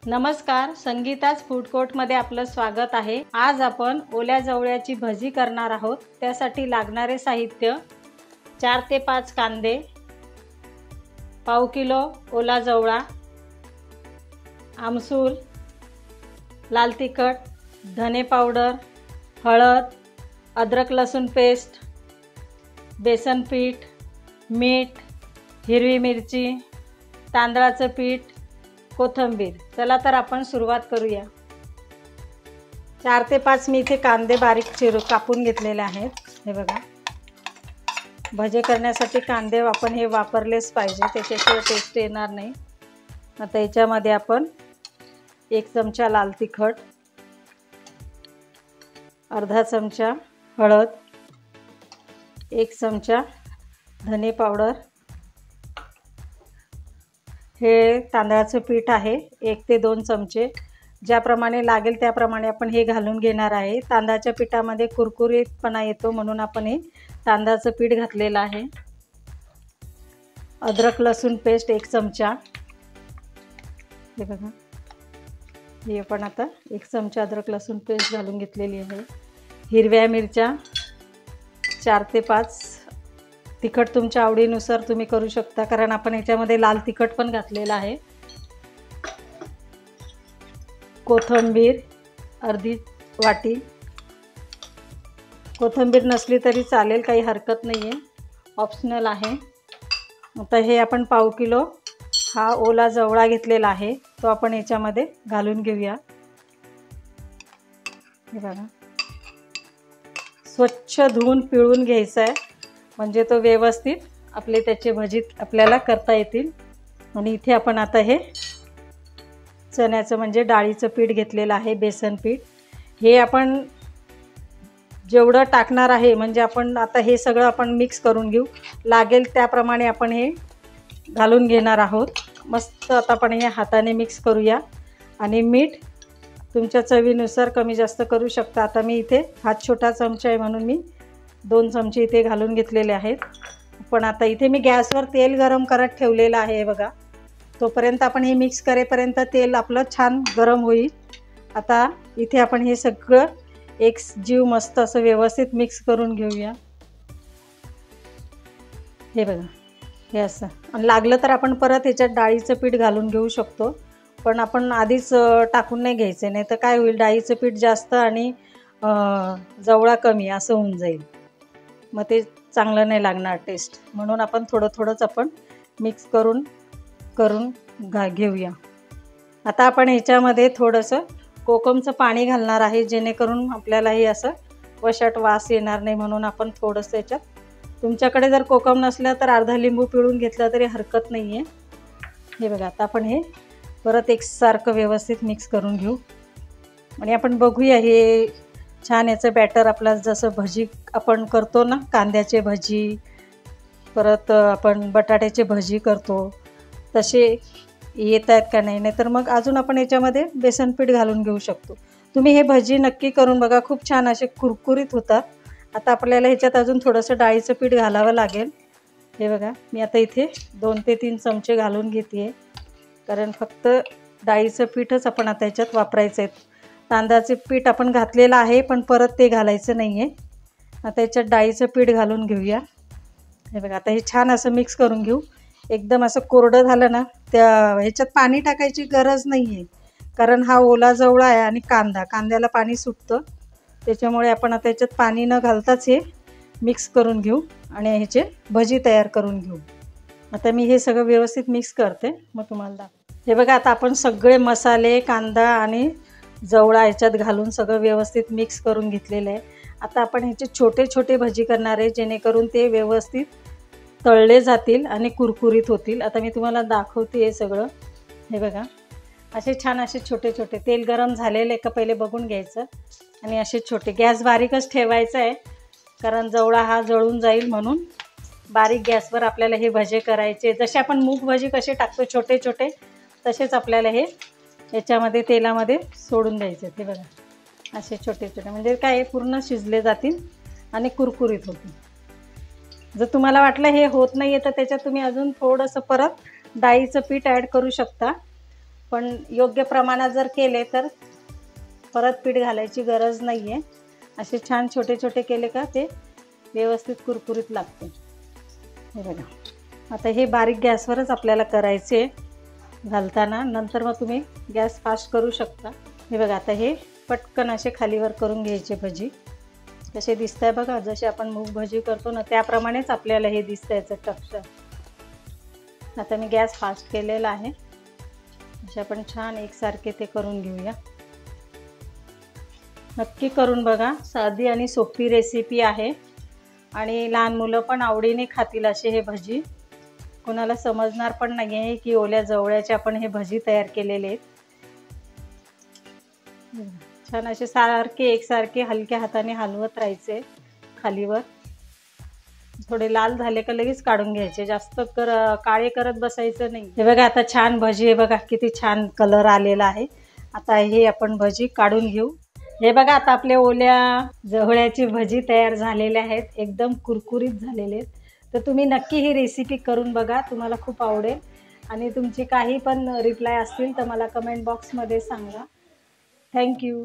नमस्कार, संगीताज फूड कोर्टमध्ये आपलं स्वागत आहे। आज आपण ओल्या जवळ्याची भजी करणार आहोत। त्यासाठी लागणारे साहित्य 4 ते 5 कांदे, पाव किलो ओला जवळा, आमसूल, लाल तिखट, धने पावडर, हळद, अद्रक लसूण पेस्ट, बेसन पीठ, मीठ, हिरवी मिरची, तांदळाचं पीठ, कोथिंबीर। चला तर आपण सुरुवात करूया। 4 ते 5 मी इथे कांदे बारीक कापून घेतलेले आहेत। हे बघा, भजे करण्यासाठी कांदे आपण हे वापरलेच पाहिजे, त्याच्याशिवाय टेस्ट येणार नाही। आता याच्यामध्ये आपण 1 चमचा लाल तिखट, अर्धा चमचा हळद, 1 चमचा धने पावडर, हे तांदळाचं पीठ आहे 1 ते 2 चमचे, ज्याप्रमाणे लागेल त्याप्रमाणे आपण हे घालून घेणार आहे। तांदळाच्या पिठामध्ये कुरकुरीतपणा येतो म्हणून आपण हे तांदळाचं पीठ घातलेलं आहे। अद्रक लसूण पेस्ट 1 चमचा, हे बघा, हे आपण आता 1 चमचा अद्रक लसूण पेस्ट घालून घेतलेली आहे। हिरव्या मिरच्या 4 ते 5, तिखट तुमच्या आवडीनुसार तुम्ही करू शकता, कारण आपण याच्यामध्ये लाल तिखट पण घातलेलं आहे। कोथिंबीर अर्धी वाटी, कोथिंबीर नसली तरी चालेल, काही हरकत नाही आहे, ऑप्शनल आहे। आता हे आपण पाव किलो हा ओला जवळा घेतलेला आहे, तो आपण याच्यामध्ये घालून घेऊया। हे बघा, स्वच्छ धुवून पिळून घ्यायचा आहे, म्हणजे तो व्यवस्थित आपले त्याचे भजी आपल्याला करता येतील। आणि इथे आपण आता हे चण्याचं म्हणजे डाळीचं पीठ घेतलेलं आहे, बेसन पीठ। हे आपण जेवढं टाकणार आहे, म्हणजे आपण आता हे सगळं आपण मिक्स करून घेऊ, लागेल त्याप्रमाणे आपण हे घालून घेणार आहोत। मस्त आता आपण हे हाताने मिक्स करूया। आणि मीठ तुमच्या चवीनुसार कमी जास्त करू शकता। आता मी इथे हा छोटा चमचा आहे म्हणून मी 2 चमचे इथे घालून घेतलेले आहेत। पण आता इथे मी गॅसवर तेल गरम करत ठेवलेलं आहे बघा, तोपर्यंत आपण हे मिक्स करेपर्यंत तेल आपलं छान गरम होईल। आता इथे आपण हे सगळं एक जीव मस्त असं व्यवस्थित मिक्स करून घेऊया। हे बघा, हे असं, आणि लागलं तर आपण परत ह्याच्यात डाळीचं पीठ घालून घेऊ शकतो, पण आपण आधीच टाकून नाही घ्यायचं, नाही तर काय होईल, डाळीचं पीठ जास्त आणि जवळा कमी असं होऊन जाईल, मग ते चांगलं नाही लागणार टेस्ट, म्हणून आपण थोडं थोडंच आपण मिक्स करून घेऊया। आता आपण ह्याच्यामध्ये थोडंसं कोकमचं पाणी घालणार आहे, जेणेकरून आपल्याला हे असं वशाट वास येणार नाही, म्हणून आपण थोडंसं याच्यात, तुमच्याकडे जर कोकम नसलं तर अर्धा लिंबू पिळून घेतला तरी हरकत नाही आहे। हे बघा, आता आपण हे परत एकसारखं व्यवस्थित मिक्स करून घेऊ आणि आपण बघूया हे छान याचं बॅटर आपलं, जसं भजी आपण करतो ना, कांद्याचे भजी, परत आपण बटाट्याचे भजी करतो तसे येत आहेत का नाही, तर मग अजून आपण याच्यामध्ये बेसन पीठ घालून घेऊ शकतो। तुम्ही हे भजी नक्की करून बघा, खूप छान असे कुरकुरीत होतात। आता आपल्याला ह्याच्यात अजून थोडंसं डाळीचं पीठ घालावं लागेल। हे बघा, मी आता इथे 2 ते 3 चमचे घालून घेते, कारण फक्त डाळीचं पीठच आपण आता ह्याच्यात वापरायचं आहे। तांदळाचे पीठ आपण घातलेलं आहे, पण परत ते घालायचं नाही आहे। आता याच्यात डाळीचं पीठ घालून घेऊया। हे बघा, आता हे छान असं मिक्स करून घेऊ। एकदम असं कोरडं झालं ना, त्या ह्याच्यात पाणी टाकायची गरज नाही आहे, कारण हा ओला जवळा आहे आणि कांद्याला पाणी सुटतं, त्याच्यामुळे आपण आता याच्यात पाणी न घालताच हे मिक्स करून घेऊ आणि ह्याचे भजी तयार करून घेऊ। आता मी हे सगळं व्यवस्थित मिक्स करते, मग तुम्हाला दाखवते। हे बघा, आता आपण सगळे मसाले, कांदा आणि जवळा ह्याच्यात घालून सगळं व्यवस्थित मिक्स करून घेतलेलं आहे। आता आपण ह्याचे छोटे छोटे भजी करणार आहे, जेणेकरून ते व्यवस्थित तळले जातील आणि कुरकुरीत होतील। आता मी तुम्हाला दाखवते हे सगळं। हे बघा, असे छान असे छोटे छोटे, तेल गरम झालेले का पहिले बघून घ्यायचं, आणि असे छोटे, गॅस बारीकच ठेवायचा आहे, कारण जवळा हा जळून जाईल, म्हणून बारीक गॅसवर आपल्याला हे भजे करायचे। जसे आपण मूग भजी कसे टाकतो छोटे छोटे, तसेच आपल्याला हे याच्यामध्ये तेलामध्ये सोडून द्यायचे। ते बघा, असे छोटे छोटे, म्हणजे काय पूर्ण शिजले जातील आणि कुरकुरीत होतील। जर तुम्हाला वाटलं हे होत नाही आहे तर त्याच्यात तुम्ही अजून थोडंसं परत डाळीचं पीठ ॲड करू शकता, पण योग्य प्रमाणात जर केले तर परत पीठ घालायची गरज नाही आहे. असे छान छोटे छोटे केले का ते व्यवस्थित कुरकुरीत लागते. हे बघा, आता हे बारीक गॅसवरच आपल्याला करायचे घालताना, नंतर मग तुम्ही गॅस फास्ट करू शकता. हे बघा, आता हे पटकन असे खालीवर करून घ्यायचे भजी. कसे दिसत आहे बघा, जसे आपण मूग भजी करतो ना त्याप्रमाणेच आपल्याला हे दिसतं याचं टेक्स्चर. आता मी गॅस फास्ट केलेला आहे. असे आपण छान एकसारखे ते करून घेऊया. नक्की करून बघा, साधी आणि सोपी रेसिपी आहे आणि लहान मुलं पण आवडीने खातील असे हे भजी. कोणाला समजणार पण नाही आहे की ओल्या जवळ्याचे आपण हे भजी तयार केलेले आहेत. छान असे सारखे एकसारखे हलक्या हाताने हलवत राहायचे खालीवर. थोडे लाल झाले का लगेच काढून घ्यायचे, जास्त काळे करत बसायचं नाही. हे बघा, आता छान भजी आहे बघा, किती छान कलर आलेला आहे. आता हे आपण भजी काढून घेऊ. हे बघा, आता आपले ओल्या जवळ्याची भजी तयार झालेले आहेत, एकदम कुरकुरीत झालेले आहेत. तर तुम्ही नक्की ही रेसिपी करून बघा, तुम्हाला खूप आवडेल. आणि तुमची काही पण रिप्लाय असतील तर मला कमेंट बॉक्समध्ये सांगा. थँक्यू.